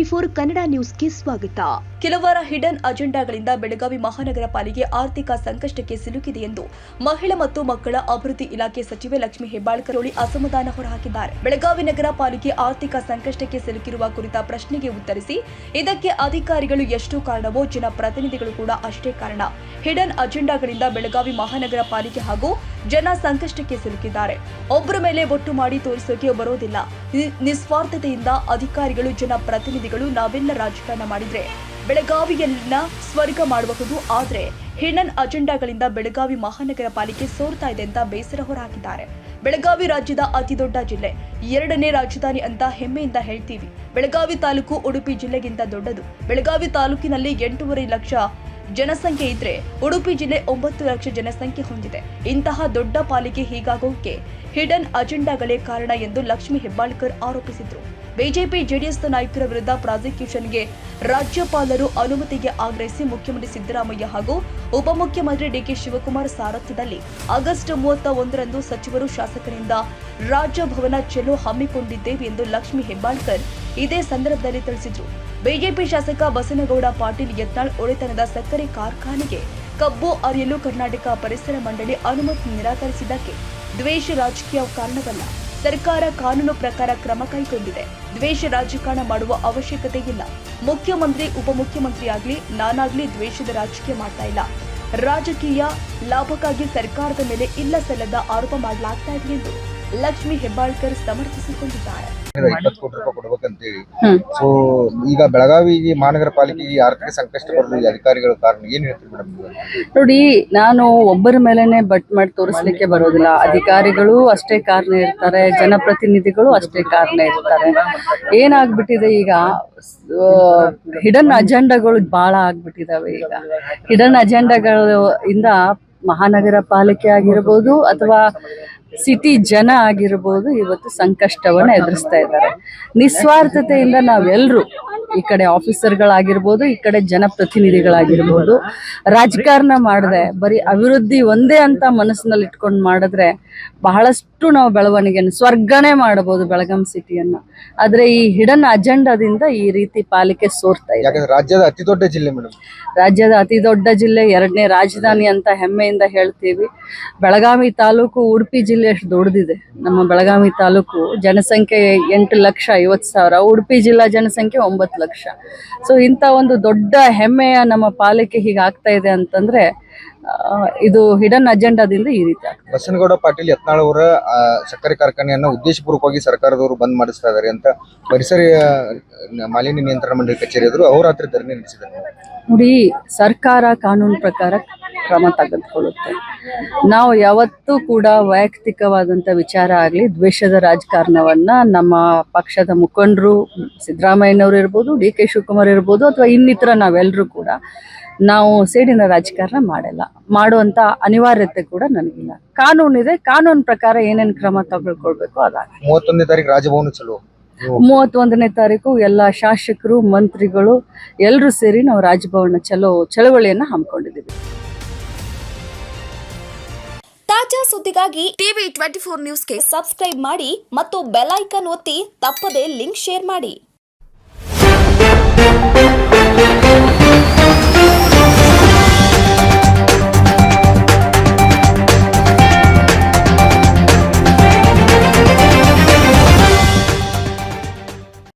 ಟಿವಿ24 ಕನ್ನಡ ನ್ಯೂಸ್ಗೆ ಸ್ವಾಗತ. ಕೆಲವರ ಹಿಡನ್ ಅಜೆಂಡಾಗಳಿಂದ ಬೆಳಗಾವಿ ಮಹಾನಗರ ಪಾಲಿಕೆ ಆರ್ಥಿಕ ಸಂಕಷ್ಟಕ್ಕೆ ಸಿಲುಕಿದೆ ಎಂದು ಮಹಿಳಾ ಮತ್ತು ಮಕ್ಕಳ ಅಭಿವೃದ್ಧಿ ಇಲಾಖೆ ಸಚಿವೆ ಲಕ್ಷ್ಮೀ ಹೆಬ್ಬಾಳ್ಕರ್ ಅಸಮಾಧಾನ ಹೊರಹಾಕಿದ್ದಾರೆ. ಬೆಳಗಾವಿ ನಗರ ಪಾಲಿಕೆ ಆರ್ಥಿಕ ಸಂಕಷ್ಟಕ್ಕೆ ಸಿಲುಕಿರುವ ಕುರಿತ ಪ್ರಶ್ನೆಗೆ ಉತ್ತರಿಸಿ, ಇದಕ್ಕೆ ಅಧಿಕಾರಿಗಳು ಎಷ್ಟು ಕಾರಣವೋ ಜನಪ್ರತಿನಿಧಿಗಳು ಕೂಡ ಅಷ್ಟೇ ಕಾರಣ. ಹಿಡನ್ ಅಜೆಂಡಾಗಳಿಂದ ಬೆಳಗಾವಿ ಮಹಾನಗರ ಪಾಲಿಕೆ ಹಾಗೂ ಜನ ಸಂಕಷ್ಟಕ್ಕೆ ಸಿಲುಕಿದ್ದಾರೆ. ಒಬ್ಬರ ಮೇಲೆ ಬೊಟ್ಟು ಮಾಡಿ ತೋರಿಸೋಕೆ ಬರೋದಿಲ್ಲ. ನಿಸ್ವಾರ್ಥತೆಯಿಂದ ಅಧಿಕಾರಿಗಳು ಜನಪ್ರತಿನಿಧಿಗಳು ನಾವೆಲ್ಲ ರಾಜಕಾರಣ ಮಾಡಿದ್ರೆ ಬೆಳಗಾವಿಯನ್ನ ಸ್ವರ್ಗ ಮಾಡಬಹುದು. ಆದರೆ ಹಿಡನ್ ಅಜೆಂಡಾಗಳಿಂದ ಬೆಳಗಾವಿ ಮಹಾನಗರ ಪಾಲಿಕೆ ಸೋರ್ತಾ ಇದೆ ಅಂತ ಬೇಸರ ಹೊರಹಾಕಿದ್ದಾರೆ. ಬೆಳಗಾವಿ ರಾಜ್ಯದ ಅತಿ ದೊಡ್ಡ ಜಿಲ್ಲೆ, 2ನೇ ರಾಜಧಾನಿ ಅಂತ ಹೆಮ್ಮೆಯಿಂದ ಹೇಳ್ತೀವಿ. ಬೆಳಗಾವಿ ತಾಲೂಕು ಉಡುಪಿ ಜಿಲ್ಲೆಗಿಂತ ದೊಡ್ಡದು. ಬೆಳಗಾವಿ ತಾಲೂಕಿನಲ್ಲಿ 8.5 ಲಕ್ಷ ಜನಸಂಖ್ಯೆ ಇದ್ರೆ ಉಡುಪಿ ಜಿಲ್ಲೆ 9 ಲಕ್ಷ ಜನಸಂಖ್ಯೆ ಹೊಂದಿದೆ. ಇಂತಹ ದೊಡ್ಡ ಪಾಲಿಕೆ ಹೀಗಾಗೋಕೆ ಹಿಡನ್ ಅಜೆಂಡಾಗಳೇ ಕಾರಣ ಎಂದು ಲಕ್ಷ್ಮೀ ಹೆಬ್ಬಾಳ್ಕರ್ ಆರೋಪಿಸಿದರು. ಬಿಜೆಪಿ ಜೆಡಿಎಸ್ ನಾಯಕರ ವಿರುದ್ಧ ಪ್ರಾಸಿಕ್ಯೂಷನ್ಗೆ ರಾಜ್ಯಪಾಲರು ಅನುಮತಿಗೆ ಆಗ್ರಹಿಸಿ ಮುಖ್ಯಮಂತ್ರಿ ಸಿದ್ದರಾಮಯ್ಯ ಹಾಗೂ ಉಪಮುಖ್ಯಮಂತ್ರಿ ಡಿಕೆ ಶಿವಕುಮಾರ್ ಸಾರಥ್ಯದಲ್ಲಿ ಆಗಸ್ಟ್ 31ರಂದು ಸಚಿವರು ಶಾಸಕರಿಂದ ರಾಜಭವನ ಚೆಲೋ ಹಮ್ಮಿಕೊಂಡಿದ್ದೇವೆ ಎಂದು ಲಕ್ಷ್ಮೀ ಹೆಬ್ಬಾಳ್ಕರ್ ಇದೇ ಸಂದರ್ಭದಲ್ಲಿ ತಿಳಿಸಿದರು. ಬಿಜೆಪಿ ಶಾಸಕ ಬಸನಗೌಡ ಪಾಟೀಲ್ ಯತ್ನಾಳ್ ಒಡೆತನದ ಸಕ್ಕರೆ ಕಾರ್ಖಾನೆಗೆ ಕಬ್ಬು ಅರಿಯಲು ಕರ್ನಾಟಕ ಪರಿಸರ ಮಂಡಳಿ ಅನುಮತಿ ನಿರಾಕರಿಸಿದ್ದಕ್ಕೆ ದ್ವೇಷ ರಾಜಕೀಯ ಕಾರಣವಲ್ಲ. ಸರ್ಕಾರ ಕಾನೂನು ಪ್ರಕಾರ ಕ್ರಮ ಕೈಗೊಂಡಿದೆ. ದ್ವೇಷ ರಾಜಕಾರಣ ಮಾಡುವ ಅವಶ್ಯಕತೆ ಇಲ್ಲ. ಮುಖ್ಯಮಂತ್ರಿ ಉಪಮುಖ್ಯಮಂತ್ರಿಯಾಗ್ಲಿ ನಾನಾಗ್ಲಿ ದ್ವೇಷದ ರಾಜಕೀಯ ಮಾಡ್ತಾ ಇಲ್ಲ. ರಾಜಕೀಯ ಲಾಭಕ್ಕಾಗಿ ಸರ್ಕಾರದ ಮೇಲೆ ಇಲ್ಲ ಸಲ್ಲದ ಆರೋಪ ಮಾಡಲಾಗ್ತಾ ಇದೆ ಎಂದು ಲಕ್ಷ್ಮೀ ಹೆಬ್ಬಾಳ್ಕರ್ ಸಮರ್ಥಿಸಿಕೊಂಡಿದ್ದಾರೆ. 20 ಕೋಟಿ ರೂಪಾಯಿ ಕೊಡ್ಬೇಕಂತೇಳಿ. ಸೊ ಈಗ ಬೆಳಗಾವಿ ಮಹಾನಗರ ಪಾಲಿಕೆಗೆ ಆರ್ಥಿಕ ಸಂಕಷ್ಟ ಬರಲು ಅಧಿಕಾರಿಗಳ ಕಾರಣ ಏನ್ ಹೇಳ್ತೀವಿ ಮೇಡಮ್? ನೋಡಿ, ನಾನು ಒಬ್ಬರ ಮೇಲೆನೆ ಬಟ್ ಮಾಡಿ ತೋರಿಸ್ಲಿಕ್ಕೆ ಬರೋದಿಲ್ಲ. ಅಧಿಕಾರಿಗಳು ಅಷ್ಟೇ ಕಾರಣ ಇರ್ತಾರೆ, ಜನಪ್ರತಿನಿಧಿಗಳು ಅಷ್ಟೇ ಕಾರಣ ಇರ್ತಾರೆ. ಏನಾಗ್ಬಿಟ್ಟಿದೆ ಈಗ, ಹಿಡನ್ ಅಜೆಂಡಾಗಳು ಬಹಳ ಆಗ್ಬಿಟ್ಟಿದಾವೆ. ಈಗ ಹಿಡನ್ ಅಜೆಂಡಾಗಳು ಇಂದ ಮಹಾನಗರ ಪಾಲಿಕೆ ಆಗಿರ್ಬೋದು ಅಥವಾ ಸಿಟಿ ಜನ ಆಗಿರ್ಬೋದು ಇವತ್ತು ಸಂಕಷ್ಟವನ್ನು ಎದುರಿಸ್ತಾ ಇದ್ದಾರೆ. ನಿಸ್ವಾರ್ಥತೆಯಿಂದ ನಾವೆಲ್ಲರೂ, ಈ ಕಡೆ ಆಫೀಸರ್ಗಳಾಗಿರ್ಬೋದು, ಈ ಕಡೆ ಜನಪ್ರತಿನಿಧಿಗಳಾಗಿರ್ಬೋದು, ರಾಜಕಾರಣ ಮಾಡದೆ ಬರೀ ಅಭಿವೃದ್ಧಿ ಒಂದೇ ಅಂತ ಮನಸ್ಸಿನಲ್ಲಿ ಇಟ್ಕೊಂಡು ಮಾಡಿದ್ರೆ ಬಹಳಷ್ಟು ನಾವು ಬೆಳವಣಿಗೆಯನ್ನು ಸ್ವರ್ಗನೇ ಮಾಡಬಹುದು ಬೆಳಗಾಂ ಸಿಟಿಯನ್ನ. ಆದ್ರೆ ಈ ಹಿಡನ್ ಅಜೆಂಡಾದಿಂದ ಈ ರೀತಿ ಪಾಲಿಕೆ ಸೋರ್ತಾ ಇದೆ. ರಾಜ್ಯದ ಅತಿ ದೊಡ್ಡ ಜಿಲ್ಲೆ ಮೇಡಮ್, ರಾಜ್ಯದ ಅತಿ ದೊಡ್ಡ ಜಿಲ್ಲೆ, 2ನೇ ರಾಜಧಾನಿ ಅಂತ ಹೆಮ್ಮೆಯಿಂದ ಹೇಳ್ತೀವಿ. ಬೆಳಗಾವಿ ತಾಲೂಕು ಉಡುಪಿ ಜಿಲ್ಲೆ ಅಷ್ಟು ದೊಡ್ಡದಿದೆ. ನಮ್ಮ ಬೆಳಗಾವಿ ತಾಲೂಕು ಜನಸಂಖ್ಯೆ 8,50,000, ಉಡುಪಿ ಜಿಲ್ಲಾ ಜನಸಂಖ್ಯೆ 9 ಲಕ್ಷ. ಸೊ ಇಂಥ ಒಂದು ದೊಡ್ಡ ಹೆಮ್ಮೆಯ ನಮ್ಮ ಪಾಲಿಕೆ ಹೀಗಾಗ್ತಾ ಇದೆ ಅಂತಂದ್ರೆ ಇದು ಹಿಡನ್ ಅಜೆಂಡಾದಿಂದ ಈ ರೀತಿ ಆಗ್ತದೆ. ಬಸನಗೌಡ ಪಾಟೀಲ್ ಯತ್ನಾಳ್ ಅವರ ಸಕ್ಕರೆ ಕಾರ್ಖಾನೆಯನ್ನ ಉದ್ದೇಶಪೂರ್ವಕವಾಗಿ ಸರ್ಕಾರದವರು ಬಂದ್ ಮಾಡಿಸ್ತಾ ಇದ್ದಾರೆ ಅಂತ ಪರಿಸರ ಮಾಲಿನ್ಯ ನಿಯಂತ್ರಣ ಮಂಡಳಿ ಕಚೇರಿ ಎದುರು ಅಹೋರಾತ್ರಿ ಧರಣಿ ನಡೆಸಿದ್ದಾರೆ. ನೋಡಿ, ಸರ್ಕಾರ ಕಾನೂನು ಪ್ರಕಾರ ಕ್ರಮ ತೆಗೆದುಕೊಳ್ಳುತ್ತೆ. ನಾವು ಯಾವತ್ತೂ ಕೂಡ ವೈಯಕ್ತಿಕವಾದಂಥ ವಿಚಾರ ಆಗಲಿ ದ್ವೇಷದ ರಾಜಕಾರಣವನ್ನ ನಮ್ಮ ಪಕ್ಷದ ಮುಖಂಡರು ಸಿದ್ದರಾಮಯ್ಯನವರು ಇರ್ಬೋದು, ಡಿ ಕೆ ಶಿವಕುಮಾರ್ ಇರ್ಬೋದು ಅಥವಾ ಇನ್ನಿತರ ನಾವೆಲ್ಲರೂ ಕೂಡ ನಾವು ಸೇಡಿನ ರಾಜಕಾರಣ ಮಾಡುವಂತ ಅನಿವಾರ್ಯತೆ ಕೂಡ ನನಗಿಲ್ಲ. ಕಾನೂನಿದೆ, ಕಾನೂನು ಪ್ರಕಾರ ಏನೇನು ಕ್ರಮ ತಗೊಳ್ಕೊಳ್ಬೇಕು ಅದಾಗಿ 31ನೇ ತಾರೀಕು ರಾಜಭವನ ಚಲೋ. 31ನೇ ತಾರೀಕು ಎಲ್ಲ ಶಾಸಕರು ಮಂತ್ರಿಗಳು ಎಲ್ಲರೂ ಸೇರಿ ನಾವು ರಾಜಭವನ ಚಳವಳಿಯನ್ನ ಹಮ್ಮಿಕೊಂಡಿದ್ದೀವಿ. ತಾಜಾ ಸುದ್ದಿಗಾಗಿ ಟಿವಿ24 ನ್ಯೂಸ್ಗೆ ಸಬ್ಸ್ಕ್ರೈಬ್ ಮಾಡಿ ಮತ್ತು ಬೆಲ್ ಐಕಾನ್ ಒತ್ತಿ ತಪ್ಪದೇ ಲಿಂಕ್ ಶೇರ್ ಮಾಡಿ.